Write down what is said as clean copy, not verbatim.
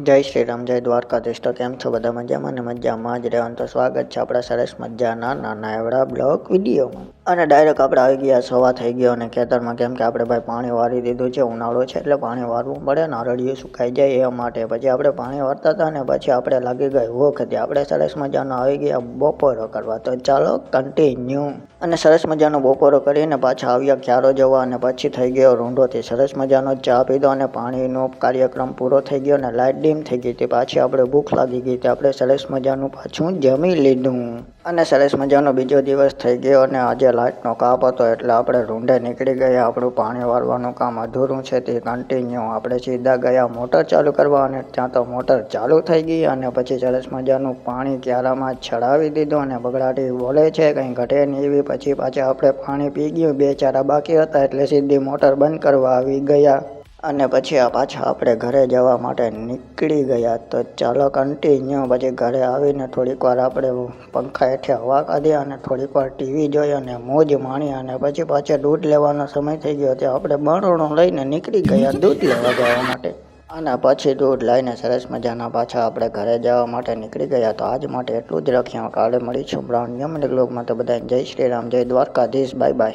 જય શ્રી રામ, જય દ્વારકાધીશ. તો કેમ છો બધા? મજામાં ને મજામાં જ રહેવાનું. તો સ્વાગત છે આપણા સરસ મજાના નાના એવડા બ્લોગ વિડીયોમાં. અને ડાયરેક્ટ આપણે આવી ગયા, સવા થઈ ગયો અને ખેતરમાં, કેમ કે આપણે ભાઈ પાણી વારી દીધું છે. ઉનાળો છે એટલે પાણી વારવું પડે ને, અરડિયું સુકાઈ જાય એ માટે. પછી આપણે પાણી વારતા હતા ને પછી આપણે લાગી ગઈ વખતે આપણે સરસ મજાનો આવી ગયા બપોરો કરવા. તો ચાલો કન્ટિન્યુ. અને સરસ મજાનો બપોરો કરીને પાછા આવ્યા ક્યારો જવા અને પછી થઈ ગયો રૂંઢોથી. સરસ મજાનો ચા પીધો અને પાણીનો કાર્યક્રમ પૂરો થઈ ગયો અને લાઇટ ડીમ થઈ ગઈ હતી. પાછી આપણે ભૂખ લાગી ગઈ હતી. આપણે સરસ મજાનું પાછું જમી લીધું અને સરસ મજાનો બીજો દિવસ થઈ ગયો અને આજે લાઇટનો કાપ હતો એટલે આપણે રૂંઢે નીકળી ગયા. આપણું પાણી વાળવાનું કામ અધૂરું છે તે કન્ટિન્યુ. આપણે સીધા ગયા મોટર ચાલુ કરવા અને ત્યાં તો મોટર ચાલુ થઈ ગઈ અને પછી સરસ મજાનું પાણી ક્યારામાં ચડાવી દીધું અને બગડાટી બોલે છે કંઈ ઘટે નહીં એવી. પછી પાછા આપણે પાણી પી ગયું, બે ચારા બાકી હતા એટલે સીધી મોટર બંધ કરવા આવી ગયા અને પછી પાછા આપણે ઘરે જવા માટે નીકળી ગયા. તો ચાલો કન્ટિન્યુ. પછી ઘરે આવીને થોડીક વાર આપણે પંખા હેઠે હવા કાઢી અને થોડીક વાર ટીવી જોઈ અને મોજ માણી અને પછી પાછા દૂધ લેવાનો સમય થઈ ગયો ત્યાં આપણે બરણું લઈને નીકળી ગયા દૂધ લેવા જવા માટે. અને પછી દૂધ લઈને સરસ મજાના પાછા આપણે ઘરે જવા માટે નીકળી ગયા. તો આજ માટે એટલું જ રાખ્યા. કાલે મળીશું બ્રાઉન બ્લોગમાં. તો બધાને જય શ્રી રામ, જય દ્વારકાધીશ, બાય બાય.